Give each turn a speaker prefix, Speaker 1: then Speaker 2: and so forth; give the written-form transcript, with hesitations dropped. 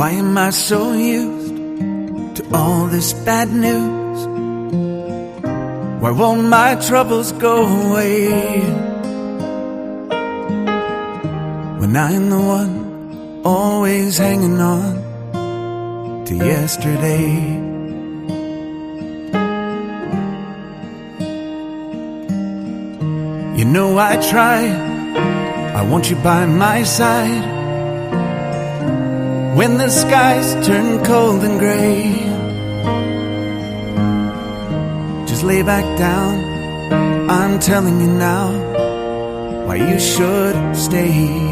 Speaker 1: Why am I so used to all this bad news? Why won't my troubles go away when I am the one always hanging on to yesterday? You know I try, I want you by my side when the skies turn cold and gray. Just lay back down, I'm telling you now why you should stay.